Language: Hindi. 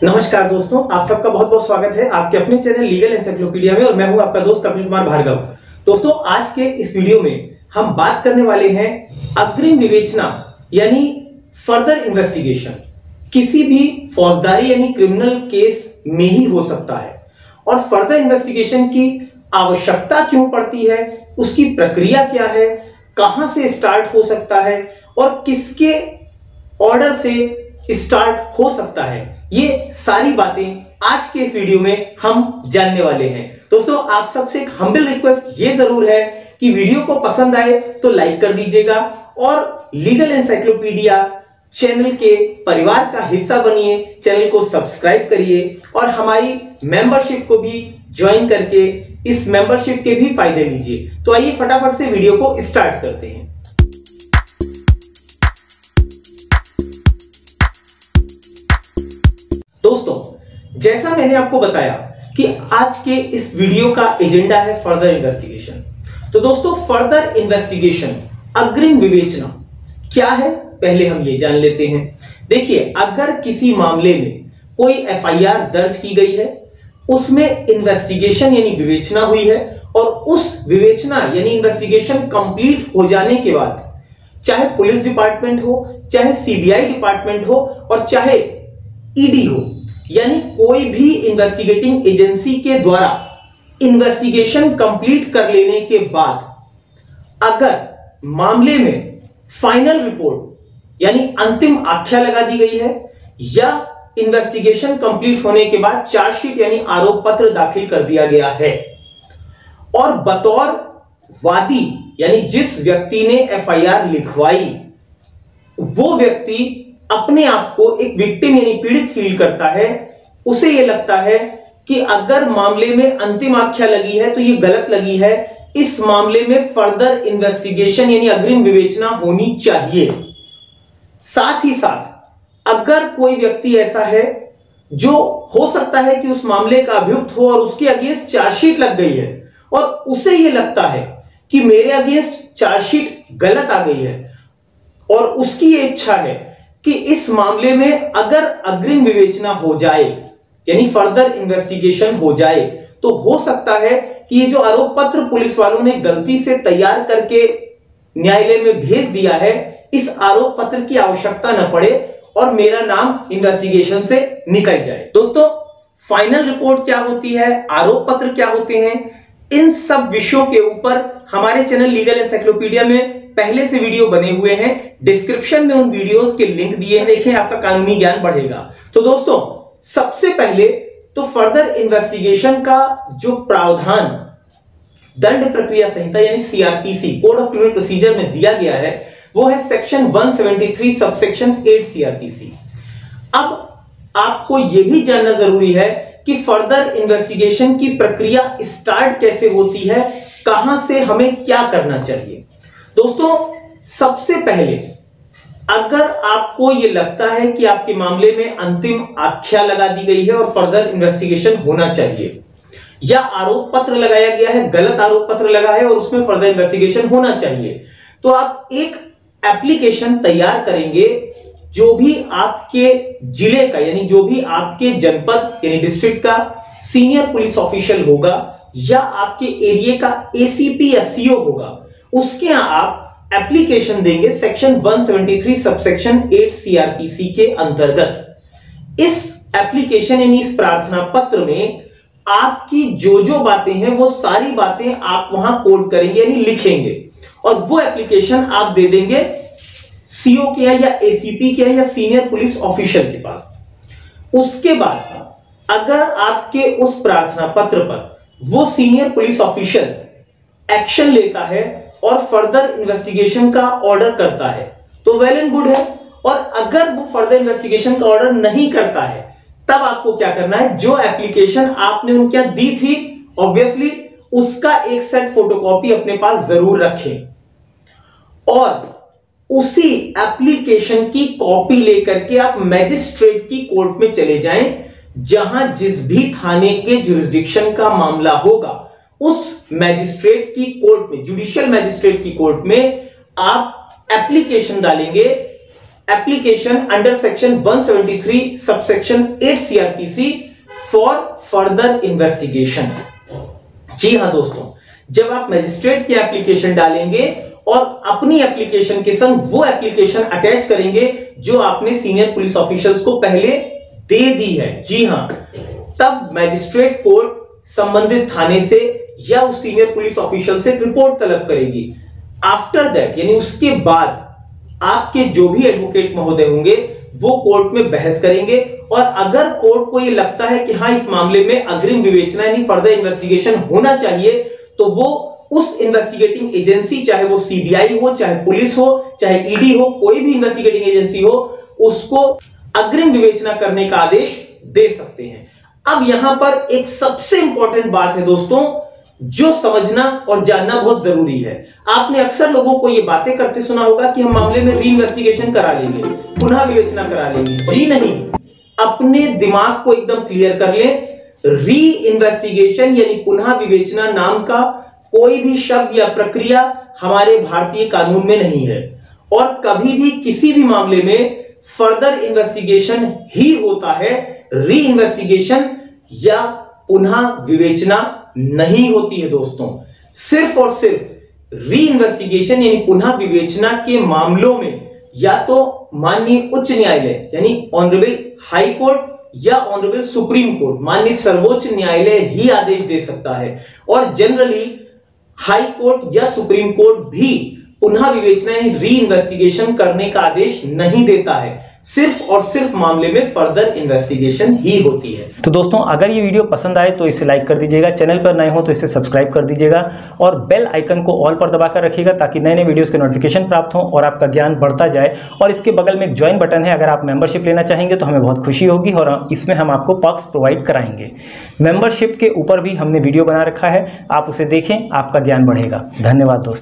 नमस्कार दोस्तों, आप सबका बहुत बहुत स्वागत है आपके अपने चैनल लीगल एनसाइक्लोपीडिया में। और मैं हूं आपका दोस्त कपिल कुमार भार्गव। दोस्तों, आज के इस वीडियो में हम बात करने वाले हैं अग्रिम विवेचना यानी फर्दर इन्वेस्टिगेशन। किसी भी फौजदारी यानी क्रिमिनल केस में ही हो सकता है और फर्दर इन्वेस्टिगेशन की आवश्यकता क्यों पड़ती है, उसकी प्रक्रिया क्या है, कहां से स्टार्ट हो सकता है और किसके ऑर्डर से स्टार्ट हो सकता है, ये सारी बातें आज के इस वीडियो में हम जानने वाले हैं। दोस्तों, आप सबसे एक हम्बल रिक्वेस्ट ये जरूर है कि वीडियो को पसंद आए तो लाइक कर दीजिएगा और लीगल एनसाइक्लोपीडिया चैनल के परिवार का हिस्सा बनिए, चैनल को सब्सक्राइब करिए और हमारी मेंबरशिप को भी ज्वाइन करके इस मेंबरशिप के भी फायदे लीजिए। तो आइए फटाफट से वीडियो को स्टार्ट करते हैं। दोस्तों, जैसा मैंने आपको बताया कि आज के इस वीडियो का एजेंडा है फर्दर इन्वेस्टिगेशन। तो दोस्तों, फर्दर इन्वेस्टिगेशन अग्रिम विवेचना क्या है, पहले हम ये जान लेते हैं। देखिए, अगर किसी मामले में कोई एफआईआर दर्ज की गई है, उसमें इन्वेस्टिगेशन यानी विवेचना हुई है और उस विवेचना यानी इन्वेस्टिगेशन कंप्लीट हो जाने के बाद चाहे पुलिस डिपार्टमेंट हो, चाहे सीबीआई डिपार्टमेंट हो और चाहे ईडी हो, यानी कोई भी इन्वेस्टिगेटिंग एजेंसी के द्वारा इन्वेस्टिगेशन कंप्लीट कर लेने के बाद अगर मामले में फाइनल रिपोर्ट यानी अंतिम आख्या लगा दी गई है या इन्वेस्टिगेशन कंप्लीट होने के बाद चार्जशीट यानी आरोप पत्र दाखिल कर दिया गया है और बतौर वादी यानी जिस व्यक्ति ने एफआईआर लिखवाई वो व्यक्ति अपने आप को एक विक्टिम यानी पीड़ित फील करता है, उसे यह लगता है कि अगर मामले में अंतिम आख्या लगी है तो यह गलत लगी है, इस मामले में फर्दर इन्वेस्टिगेशन यानी अग्रिम विवेचना होनी चाहिए। साथ ही साथ अगर कोई व्यक्ति ऐसा है जो हो सकता है कि उस मामले का अभियुक्त हो और उसके अगेंस्ट चार्जशीट लग गई है और उसे यह लगता है कि मेरे अगेंस्ट चार्जशीट गलत आ गई है और उसकी यह इच्छा है कि इस मामले में अगर अग्रिम विवेचना हो जाए यानी फर्दर इन्वेस्टिगेशन हो जाए तो हो सकता है कि ये जो आरोप पत्र पुलिस वालों ने गलती से तैयार करके न्यायालय में भेज दिया है, इस आरोप पत्र की आवश्यकता न पड़े और मेरा नाम इन्वेस्टिगेशन से निकल जाए। दोस्तों, फाइनल रिपोर्ट क्या होती है, आरोप पत्र क्या होते हैं, इन सब विषयों के ऊपर हमारे चैनल लीगल एनसाइक्लोपीडिया में पहले से वीडियो बने हुए हैं। डिस्क्रिप्शन में उन वीडियोस के लिंक दिए हैं, देखें, आपका कानूनी ज्ञान बढ़ेगा। तो दोस्तों, सबसे पहले तो फर्दर इन्वेस्टिगेशन का जो प्रावधान दंड प्रक्रिया संहिता यानी CrPC code of criminal procedure में दिया गया है वो है सेक्शन 173 सबसेक्शन 8 सीआरपीसी। अब आपको यह भी जानना जरूरी है कि फर्दर इन्वेस्टिगेशन की प्रक्रिया स्टार्ट कैसे होती है, कहां से हमें क्या करना चाहिए। दोस्तों, सबसे पहले अगर आपको यह लगता है कि आपके मामले में अंतिम आख्या लगा दी गई है और फर्दर इन्वेस्टिगेशन होना चाहिए या आरोप पत्र लगाया गया है, गलत आरोप पत्र लगा है और उसमें फर्दर इन्वेस्टिगेशन होना चाहिए, तो आप एक एप्लीकेशन तैयार करेंगे। जो भी आपके जिले का यानी जो भी आपके जनपद यानी डिस्ट्रिक्ट का सीनियर पुलिस ऑफिशियल होगा या आपके एरिया का एसीपी या सीओ होगा, उसके यहां आप एप्लीकेशन देंगे सेक्शन 173 सबसेक्शन 8 सीआरपीसी के अंतर्गत। इस एप्लीकेशन यानी इस प्रार्थना पत्र में आपकी जो जो बातें हैं वो सारी बातें आप वहां कोड करेंगे यानी लिखेंगे और वो एप्लीकेशन आप दे देंगे सीओ के या एसीपी के या सीनियर पुलिस ऑफिशियल के पास। उसके बाद अगर आपके उस प्रार्थना पत्र पर वो सीनियर पुलिस ऑफिशियल एक्शन लेता है और फर्दर इन्वेस्टिगेशन का ऑर्डर करता है तो वेल एंड गुड है, और अगर वो फर्दर इन्वेस्टिगेशन का ऑर्डर नहीं करता है तब आपको क्या करना है, जो एप्लीकेशन आपने उनके यहां दी थी ऑब्वियसली उसका एक सेट फोटोकॉपी अपने पास जरूर रखें और उसी एप्लीकेशन की कॉपी लेकर के आप मैजिस्ट्रेट की कोर्ट में चले जाएं, जहां जिस भी थाने के जुरिस्डिक्शन का मामला होगा उस मैजिस्ट्रेट की कोर्ट में, जुडिशियल मैजिस्ट्रेट की कोर्ट में आप एप्लीकेशन डालेंगे application under section 173 subsection 8 CRPC for further investigation। जी हां दोस्तों, जब आप मजिस्ट्रेट की एप्लीकेशन डालेंगे और अपनी एप्लीकेशन के संग वो एप्लीकेशन अटैच करेंगे जो आपने सीनियर पुलिस ऑफिसर्स को पहले दे दी है, जी हां, तब मजिस्ट्रेट कोर्ट संबंधित थाने से या उस सीनियर पुलिस ऑफिसर से रिपोर्ट तलब करेगी। आफ्टर दैट, यानी उसके बाद आपके जो भी एडवोकेट महोदय होंगे वो कोर्ट में बहस करेंगे, और अगर कोर्ट को ये लगता है कि हाँ इस मामले में अग्रिम विवेचना यानी फर्दर इन्वेस्टिगेशन होना चाहिए, तो वो उस इन्वेस्टिगेटिंग एजेंसी, चाहे वो सीबीआई हो, चाहे पुलिस हो, चाहे ईडी हो, कोई भी इन्वेस्टिगेटिंग एजेंसी हो, उसको अग्रिम विवेचना करने का आदेश दे सकते हैं। अब यहां पर एक सबसे इंपॉर्टेंट बात है दोस्तों, जो समझना और जानना बहुत जरूरी है। आपने अक्सर लोगों को ये बातें करते सुना होगा कि हम मामले में री इन्वेस्टिगेशन करा लेंगे, पुनः विवेचना करा लेंगे। जी नहीं, अपने दिमाग को एकदम क्लियर कर लें। री इन्वेस्टिगेशन यानी पुनः विवेचना नाम का कोई भी शब्द या प्रक्रिया हमारे भारतीय कानून में नहीं है, और कभी भी किसी भी मामले में फर्दर इन्वेस्टिगेशन ही होता है, री इन्वेस्टिगेशन या पुनः विवेचना नहीं होती है दोस्तों। सिर्फ और सिर्फ री इन्वेस्टिगेशन यानी पुनः विवेचना के मामलों में या तो माननीय उच्च न्यायालय यानी ऑनरेबल हाई कोर्ट या ऑनरेबल सुप्रीम कोर्ट माननीय सर्वोच्च न्यायालय ही आदेश दे सकता है, और जनरली हाई कोर्ट या सुप्रीम कोर्ट भी पुनः विवेचना यानी री इन्वेस्टिगेशन करने का आदेश नहीं देता है। सिर्फ और सिर्फ मामले में फर्दर इन्वेस्टिगेशन ही होती है। तो दोस्तों, अगर ये वीडियो पसंद आए तो इसे लाइक कर दीजिएगा, चैनल पर नए हो तो इसे सब्सक्राइब कर दीजिएगा, और बेल आइकन को ऑल पर दबाकर रखिएगा ताकि नए नए वीडियोस के नोटिफिकेशन प्राप्त हों और आपका ज्ञान बढ़ता जाए। और इसके बगल में एक ज्वाइन बटन है, अगर आप मेंबरशिप लेना चाहेंगे तो हमें बहुत खुशी होगी, और इसमें हम आपको पर्क्स प्रोवाइड कराएंगे। मेंबरशिप के ऊपर भी हमने वीडियो बना रखा है, आप उसे देखें, आपका ज्ञान बढ़ेगा। धन्यवाद दोस्तों।